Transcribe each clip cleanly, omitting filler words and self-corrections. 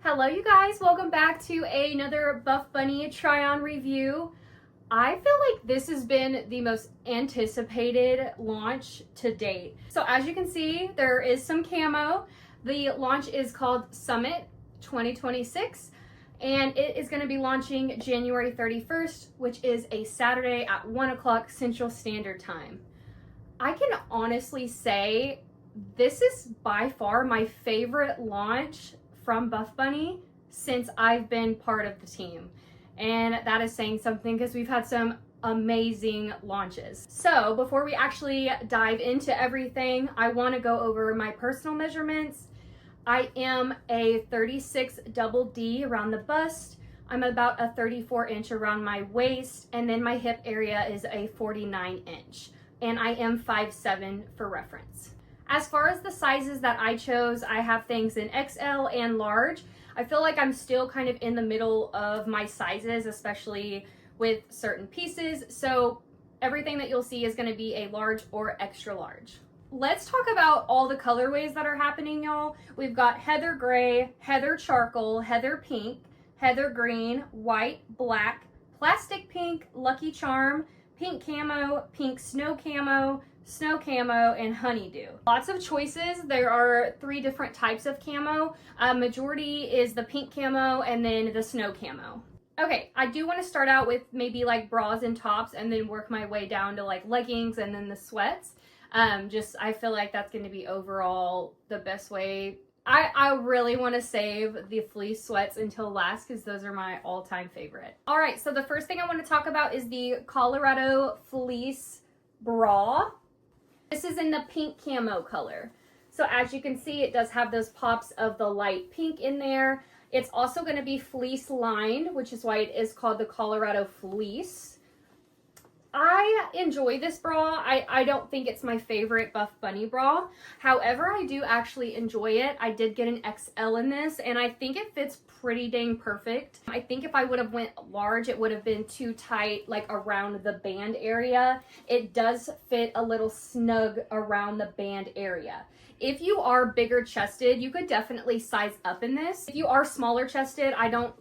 Hello you guys, welcome back to another Buffbunny try-on review. I feel like this has been the most anticipated launch to date. So as you can see, there is some camo. The launch is called Summit 2026 and it is going to be launching January 31st, which is a Saturday at 1 o'clock Central Standard Time. I can honestly say this is by far my favorite launch from Buffbunny since I've been part of the team. And that is saying something because we've had some amazing launches. So before we actually dive into everything, I want to go over my personal measurements. I am a 36 double D around the bust. I'm about a 34 inch around my waist, and then my hip area is a 49 inch. And I am 5'7" for reference. As far as the sizes that I chose, I have things in XL and large. I feel like I'm still kind of in the middle of my sizes, especially with certain pieces. So everything that you'll see is going to be a large or extra large. Let's talk about all the colorways that are happening, y'all. We've got heather gray, heather charcoal, heather pink, heather green, white, black, plastic pink, lucky charm, pink camo, pink snow camo, and honeydew. Lots of choices. There are 3 different types of camo. Majority is the pink camo and then the snow camo. Okay, I do want to start out with maybe like bras and tops and then work my way down to like leggings and then the sweats. I feel like that's going to be overall the best way. I really want to save the fleece sweats until last because those are my all-time favorite. All right, so the first thing I want to talk about is the Colorado fleece bra. This is in the pink camo color. So as you can see, it does have those pops of the light pink in there. It's also going to be fleece lined, which is why it is called the Colorado fleece. I enjoy this bra. I don't think it's my favorite Buffbunny bra. However, I do actually enjoy it. I did get an XL in this, and I think it fits pretty dang perfect. I think if I would have went large, it would have been too tight, like around the band area. It does fit a little snug around the band area. If you are bigger chested, you could definitely size up in this. If you are smaller chested, I don't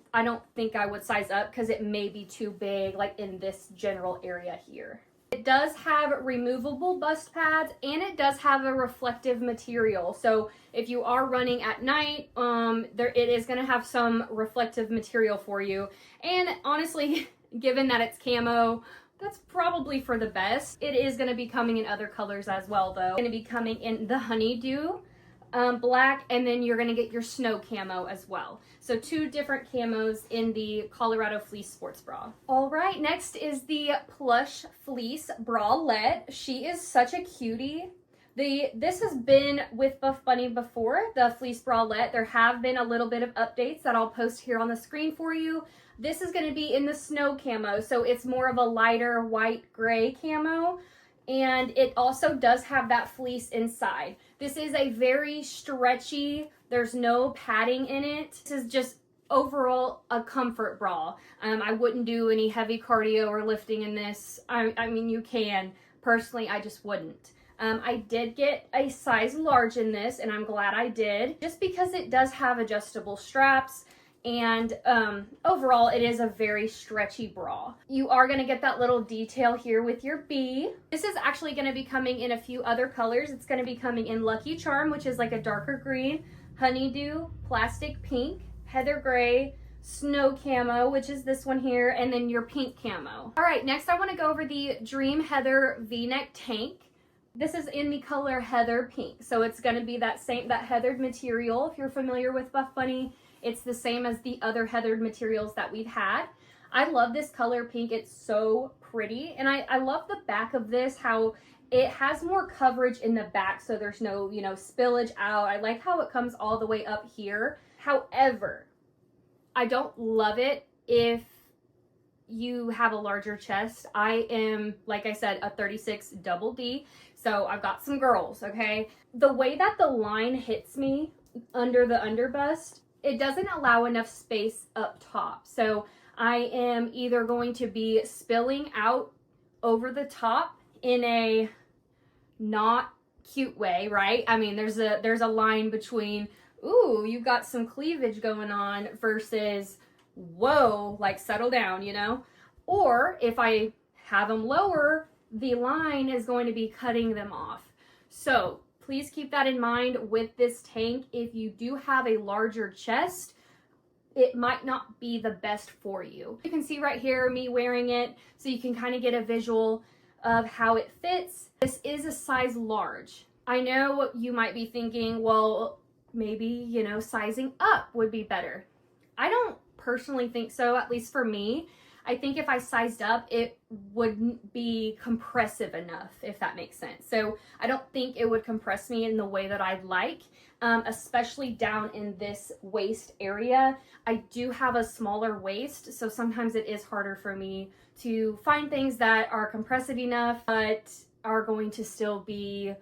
think I would size up because it may be too big, like in this general area here. It does have removable bust pads and it does have a reflective material. So if you are running at night, it is going to have some reflective material for you. And honestly, given that it's camo, that's probably for the best. It is going to be coming in other colors as well, though. It's going to be coming in the honeydew black, and then you're going to get your snow camo as well. So 2 different camos in the Colorado fleece sports bra. All right, next is the Plush fleece bralette. She is such a cutie. This has been with Buffbunny before, the fleece bralette. There have been a little bit of updates that I'll post here on the screen for you. This is going to be in the snow camo, so it's more of a lighter white gray camo, and it also does have that fleece inside. This is a very stretchy, there's no padding in it. This is just overall a comfort bra. I wouldn't do any heavy cardio or lifting in this. I mean, you can. Personally, I just wouldn't. I did get a size large in this, and I'm glad I did, just because it does have adjustable straps. And overall, it is a very stretchy bra. You are going to get that little detail here with your B. This is actually going to be coming in a few other colors. It's going to be coming in Lucky Charm, which is like a darker green, honeydew, plastic pink, heather gray, snow camo, which is this one here, and then your pink camo. All right, next I want to go over the Dream Heather V-neck tank. This is in the color heather pink. So it's going to be that heathered material. If you're familiar with Buffbunny, it's the same as the other heathered materials that we've had. I love this color pink. It's so pretty. And I love the back of this, how it has more coverage in the back so there's no, spillage out. I like how it comes all the way up here. However, I don't love it if you have a larger chest. I am, like I said, a 36 double D. So I've got some girls, okay? The way that the line hits me under the underbust, it doesn't allow enough space up top. So I am either going to be spilling out over the top in a not cute way, right? I mean, there's a line between ooh, you got some cleavage going on versus, whoa, like settle down, you know? Or if I have them lower, the line is going to be cutting them off. So please keep that in mind with this tank. If you do have a larger chest, it might not be the best for you. You can see right here me wearing it, so you can kind of get a visual of how it fits. This is a size large. I know you might be thinking, well, maybe, you know, sizing up would be better. I don't personally think so, at least for me. I think if I sized up, it wouldn't be compressive enough, if that makes sense. So I don't think it would compress me in the way that I'd like, especially down in this waist area. I do have a smaller waist, so sometimes it is harder for me to find things that are compressive enough, but are going to still be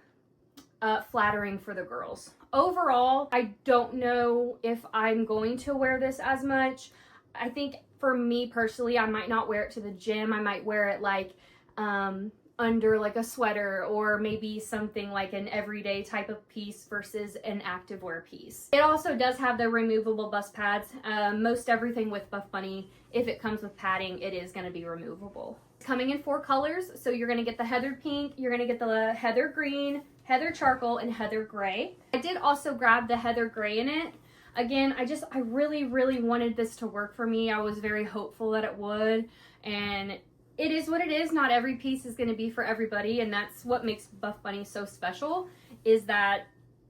flattering for the girls. Overall, I don't know if I'm going to wear this as much. I think for me personally, I might not wear it to the gym. I might wear it like under like a sweater, or maybe something like an everyday type of piece versus an activewear piece. It also does have the removable bust pads. Most everything with Buffbunny, if it comes with padding, it is going to be removable. It's coming in 4 colors, so you're going to get the heather pink, you're going to get the heather green, heather charcoal, and heather gray. I did also grab the heather gray in it. Again, I really, really wanted this to work for me. I was very hopeful that it would, and it is what it is. Not every piece is going to be for everybody, and that's what makes Buffbunny so special, is that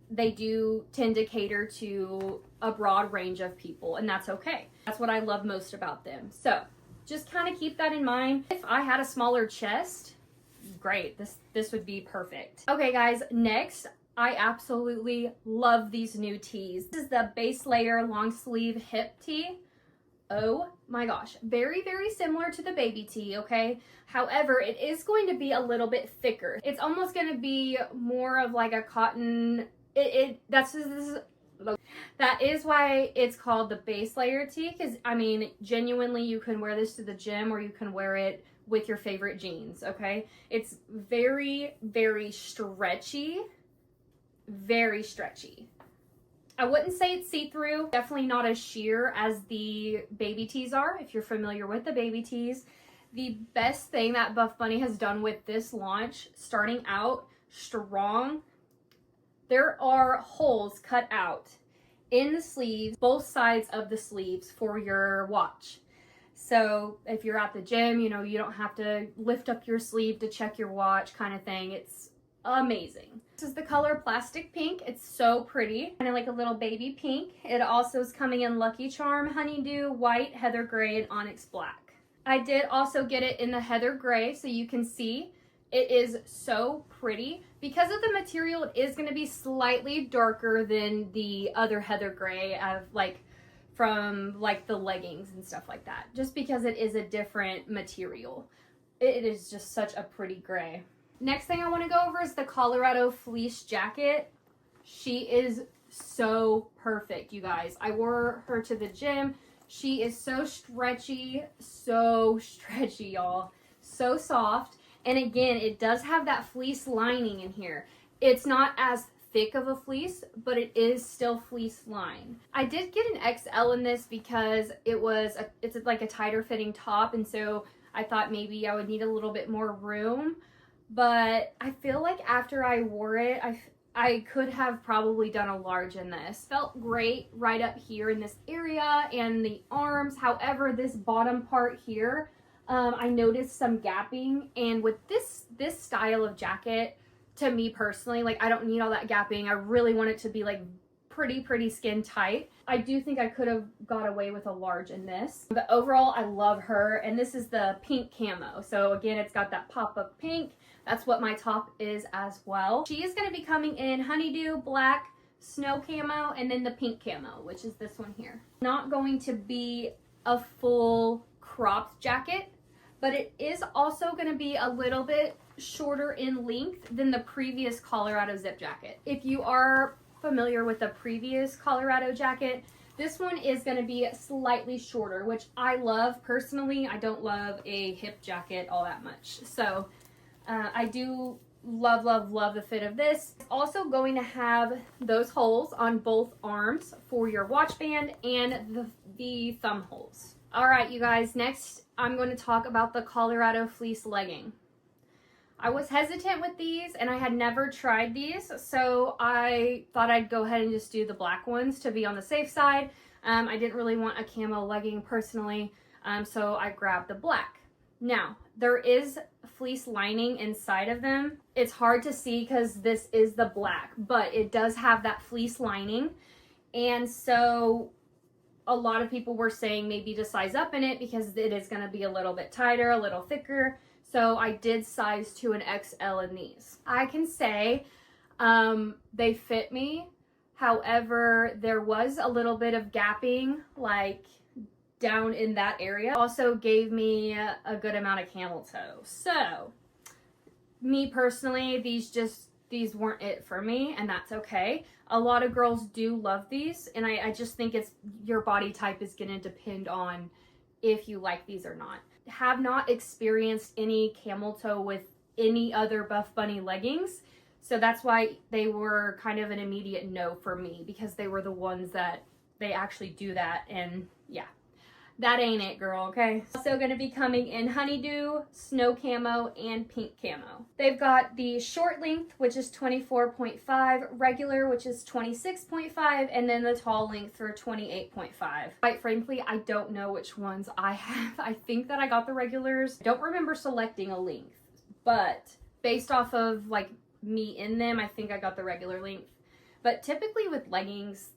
they do tend to cater to a broad range of people, and that's okay. That's what I love most about them. So just kind of keep that in mind. If I had a smaller chest, great, this would be perfect. Okay guys, next, I absolutely love these new tees. This is the base layer long sleeve hip tee. Oh my gosh, very, very similar to the baby tee, okay? However, it is going to be a little bit thicker. It's almost going to be more of like a cotton, that is why it's called the base layer tee, because I mean, genuinely, you can wear this to the gym, or you can wear it with your favorite jeans, okay? It's very, very stretchy. Very stretchy. I wouldn't say it's see-through. Definitely not as sheer as the baby tees are, if you're familiar with the baby tees. The best thing that Buffbunny has done with this launch, starting out strong, there are holes cut out in the sleeves, both sides of the sleeves, for your watch. So if you're at the gym, you know, you don't have to lift up your sleeve to check your watch, kind of thing. It's amazing. This is the color plastic pink. It's so pretty, kind of like a little baby pink. It also is coming in Lucky Charm, Honeydew, white, heather gray, and onyx black. I did also get it in the heather gray, so you can see it is so pretty. Because of the material, it is going to be slightly darker than the other heather gray from like the leggings and stuff like that, just because it is a different material. It is just such a pretty gray. Next thing I want to go over is the Colorado fleece jacket. She is so perfect, you guys. I wore her to the gym. She is so stretchy, y'all. So soft. And again, it does have that fleece lining in here. It's not as thick of a fleece, but it is still fleece line. I did get an XL in this because it's like a tighter fitting top, and so I thought maybe I would need a little bit more room. But I feel like after I wore it, I could have probably done a large in this. Felt great right up here in this area and the arms. However, this bottom part here, I noticed some gapping. And with this style of jacket, to me personally, like, I don't need all that gapping. I really want it to be like pretty skin tight. I do think I could have got away with a large in this. But overall, I love her. And this is the pink camo. So again, it's got that pop-up pink. That's what my top is as well. She is going to be coming in honeydew, black, snow camo, and then the pink camo, which is this one here. Not going to be a full cropped jacket, but it is also going to be a little bit shorter in length than the previous Colorado zip jacket. If you are familiar with the previous Colorado jacket, this one is going to be slightly shorter, which I love personally. I don't love a hip jacket all that much. So I do Love, love, love the fit of this. It's also going to have those holes on both arms for your watch band and the thumb holes. All right, you guys, next I'm going to talk about the Colorado fleece legging. I was hesitant with these and I had never tried these, so I thought I'd go ahead and just do the black ones to be on the safe side. I didn't really want a camo legging personally, so I grabbed the black. Now, there is fleece lining inside of them. It's hard to see because this is the black, but it does have that fleece lining. And so a lot of people were saying maybe to size up in it because it is going to be a little bit tighter, a little thicker. So I did size to an XL in these. I can say they fit me. However, there was a little bit of gapping, like down in that area. Also gave me a good amount of camel toe. So me personally, these weren't it for me, and that's okay. A lot of girls do love these, and I just think it's your body type is going to depend on if you like these or not. Have not experienced any camel toe with any other Buffbunny leggings, so that's why they were kind of an immediate no for me, because they were the ones that they actually do that, and yeah. That ain't it, girl, okay? Also gonna be coming in honeydew, snow camo, and pink camo. They've got the short length, which is 24.5, regular, which is 26.5, and then the tall length for 28.5. Quite frankly, I don't know which ones I have. I think that I got the regulars. I don't remember selecting a length, but based off of like me in them, I think I got the regular length. But typically with leggings,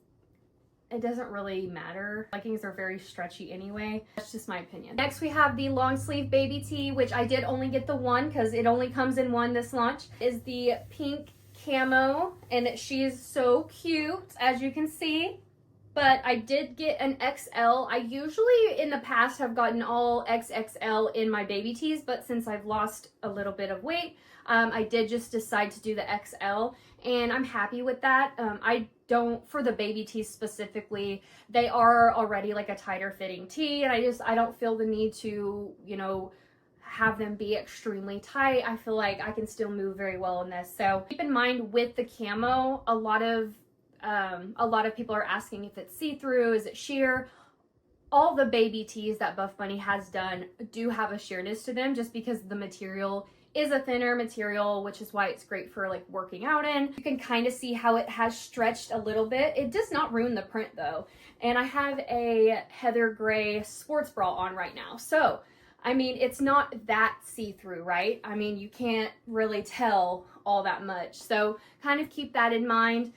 it doesn't really matter. Leggings are very stretchy anyway. That's just my opinion. Next we have the long sleeve baby tee, which I did only get the one because it only comes in one this launch. Is the pink camo, and she is so cute, as you can see. But I did get an XL. I usually in the past have gotten all XXL in my baby tees, but since I've lost a little bit of weight, I did just decide to do the XL, and I'm happy with that. I don't, for the baby tees specifically, they are already like a tighter fitting tee, and I don't feel the need to, you know, have them be extremely tight. I feel like I can still move very well in this. So keep in mind with the camo, a lot of people are asking if it's see-through, is it sheer? All the baby tees that Buffbunny has done do have a sheerness to them, just because the material is a thinner material, which is why it's great for like working out in. You can kind of see how it has stretched a little bit. It does not ruin the print though. And I have a heather gray sports bra on right now. So, I mean, it's not that see-through, right? I mean, you can't really tell all that much. So kind of keep that in mind.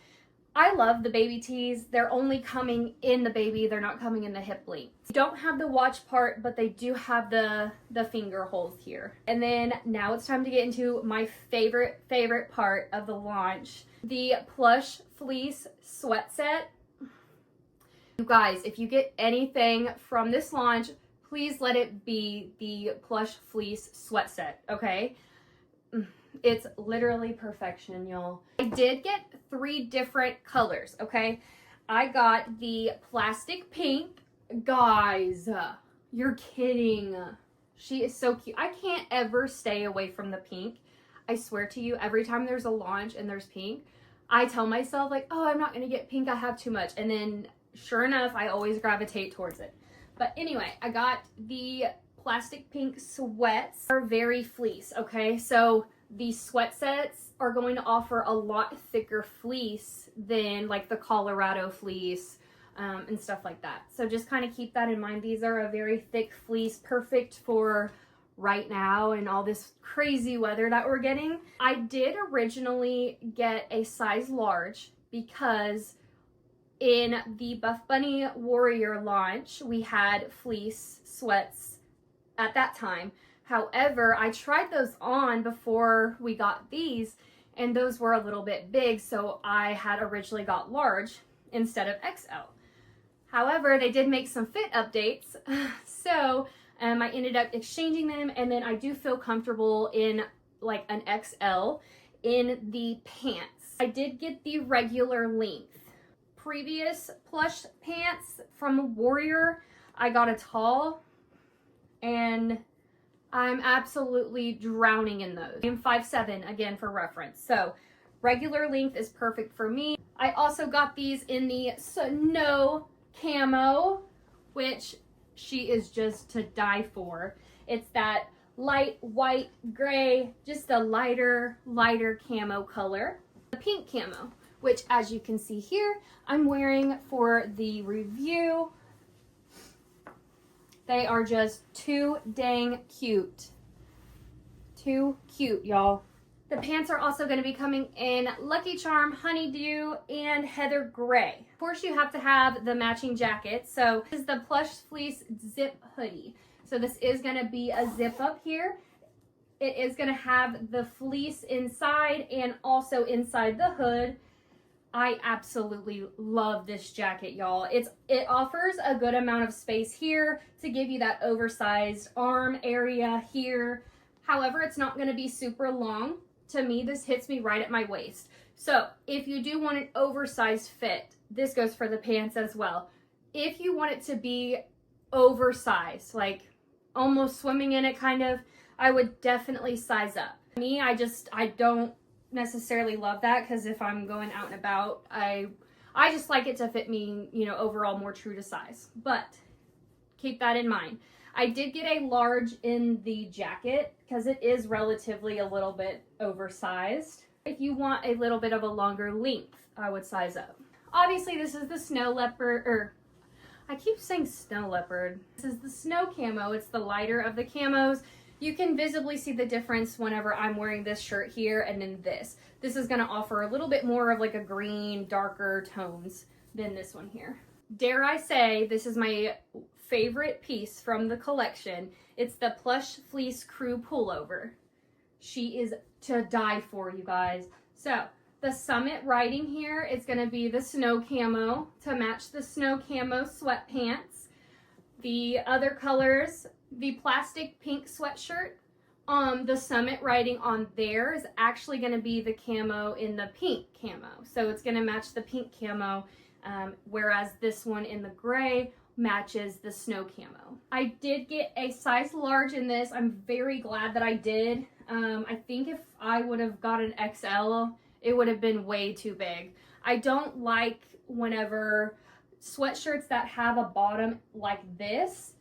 I love the baby tees. They're only coming in the baby. They're not coming in the hip length. Don't have the watch part, but they do have the finger holes here. And then now it's time to get into my favorite part of the launch, the Plush fleece sweat set. You guys, if you get anything from this launch, please let it be the Plush fleece sweat set, okay? It's literally perfection, y'all. I did get 3 different colors, okay? I got the plastic pink. Guys, you're kidding. She is so cute. I can't ever stay away from the pink. I swear to you, every time there's a launch and there's pink, I tell myself like, oh, I'm not gonna get pink, I have too much. And then sure enough, I always gravitate towards it. But anyway, I got the plastic pink sweats. Are very fleece, okay? So these sweat sets are going to offer a lot thicker fleece than like the Colorado fleece and stuff like that. So just kind of keep that in mind. These are a very thick fleece, perfect for right now and all this crazy weather that we're getting. I did originally get a size large because in the Buffbunny Warrior launch, we had fleece sweats at that time. However, I tried those on before we got these, and those were a little bit big, so I had originally got large instead of XL. However, they did make some fit updates, so I ended up exchanging them, and then I do feel comfortable in like an XL in the pants. I did get the regular length. Previous Plush pants from Warrior, I got a tall, and I'm absolutely drowning in those. I'm 5'7", again for reference. So regular length is perfect for me. I also got these in the snow camo, which she is just to die for. It's that light white gray, just a lighter camo color. The pink camo, which as you can see here, I'm wearing for the review. They are just too dang cute. Too cute, y'all. The pants are also going to be coming in Lucky Charm, Honeydew, and Heather Gray. Of course, you have to have the matching jacket. So this is the Plush Fleece Zip Hoodie. So this is going to be a zip up here. It is going to have the fleece inside and also inside the hood. I absolutely love this jacket, y'all. It offers a good amount of space here to give you that oversized arm area here. However, it's not going to be super long. To me, this hits me right at my waist. So if you do want an oversized fit, this goes for the pants as well. If you want it to be oversized, like almost swimming in it kind of, I would definitely size up. Me, I don't necessarily love that, because if I'm going out and about, I just like it to fit me, you know, overall more true to size. But keep that in mind. I did get a large in the jacket because it is relatively a little bit oversized. If you want a little bit of a longer length, I would size up. Obviously, this is the snow leopard, or I keep saying snow leopard. This is the snow camo. It's the lighter of the camos. You can visibly see the difference whenever I'm wearing this shirt here and then this. This is going to offer a little bit more of like a green, darker tones than this one here. Dare I say, this is my favorite piece from the collection. It's the Plush Fleece Crew Pullover. She is to die for, you guys. So the summit writing here is going to be the snow camo to match the snow camo sweatpants. The other colors, the plastic pink sweatshirt, the summit writing on there is actually going to be the camo in the pink camo. So it's going to match the pink camo, whereas this one in the gray matches the snow camo. I did get a size large in this. I'm very glad that I did. I think if I would have got an XL, it would have been way too big. I don't like whenever sweatshirts that have a bottom like this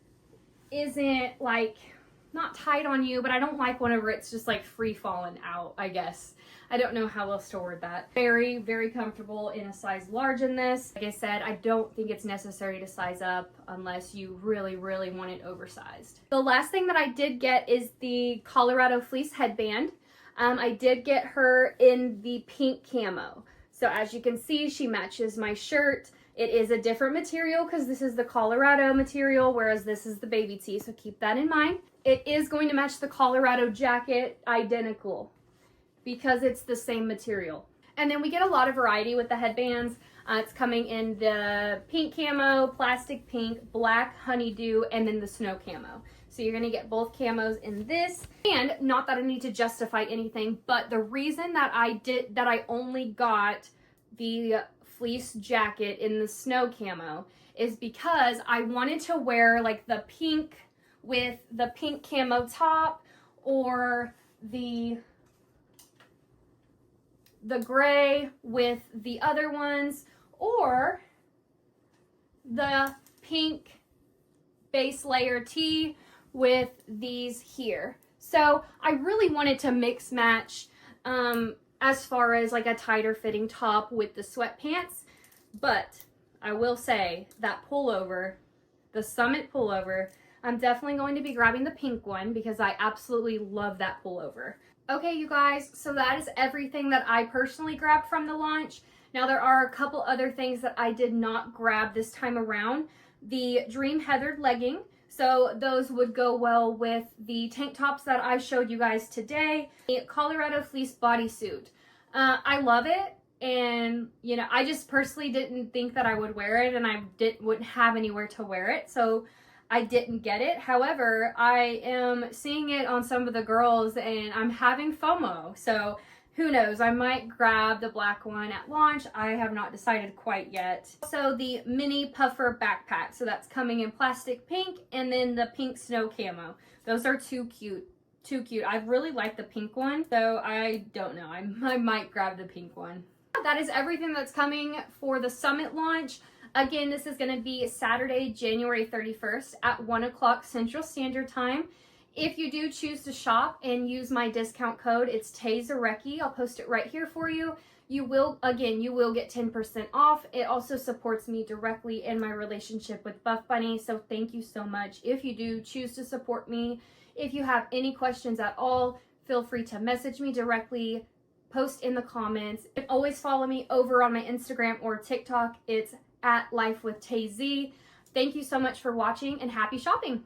isn't like, not tight on you, but I don't like whenever it's just like free falling out, I guess. I don't know how else to word that. Very, very comfortable in a size large in this. Like I said, I don't think it's necessary to size up unless you really, really want it oversized. The last thing that I did get is the Colorado fleece headband. I did get her in the pink camo. So as you can see, she matches my shirt. It is a different material because this is the Colorado material, whereas this is the baby tee, so keep that in mind. It is going to match the Colorado jacket identical because it's the same material. And then we get a lot of variety with the headbands. It's coming in the pink camo, plastic pink, black honeydew, and then the snow camo. So you're gonna get both camos in this. And not that I need to justify anything, but the reason that I only got the fleece jacket in the snow camo is because I wanted to wear like the pink with the pink camo top, or the gray with the other ones, or the pink base layer tee with these here. So I really wanted to mix match as far as like a tighter fitting top with the sweatpants. But I will say that pullover, the summit pullover, I'm definitely going to be grabbing the pink one because I absolutely love that pullover. Okay, you guys, so that is everything that I personally grabbed from the launch. Now there are a couple other things that I did not grab this time around. The Dream Heathered legging, so those would go well with the tank tops that I showed you guys today. The Colorado fleece bodysuit. I love it, and you know, I just personally didn't think that I would wear it, and I wouldn't have anywhere to wear it, so I didn't get it. However, I am seeing it on some of the girls and I'm having FOMO. So who knows, I might grab the black one at launch. I have not decided quite yet. Also the mini puffer backpack. So that's coming in plastic pink and then the pink snow camo. Those are too cute. Too cute. I really like the pink one, so I don't know. I might grab the pink one. That is everything that's coming for the Summit launch. Again, this is going to be Saturday, January 31st at 1 o'clock Central Standard Time. If you do choose to shop and use my discount code, it's TayZarecki. I'll post it right here for you. You will get 10% off. It also supports me directly in my relationship with Buffbunny, so thank you so much. If you do choose to support me, if you have any questions at all, feel free to message me directly, post in the comments. You can always follow me over on my Instagram or TikTok. It's @LifeWithTayZ. Thank you so much for watching and happy shopping.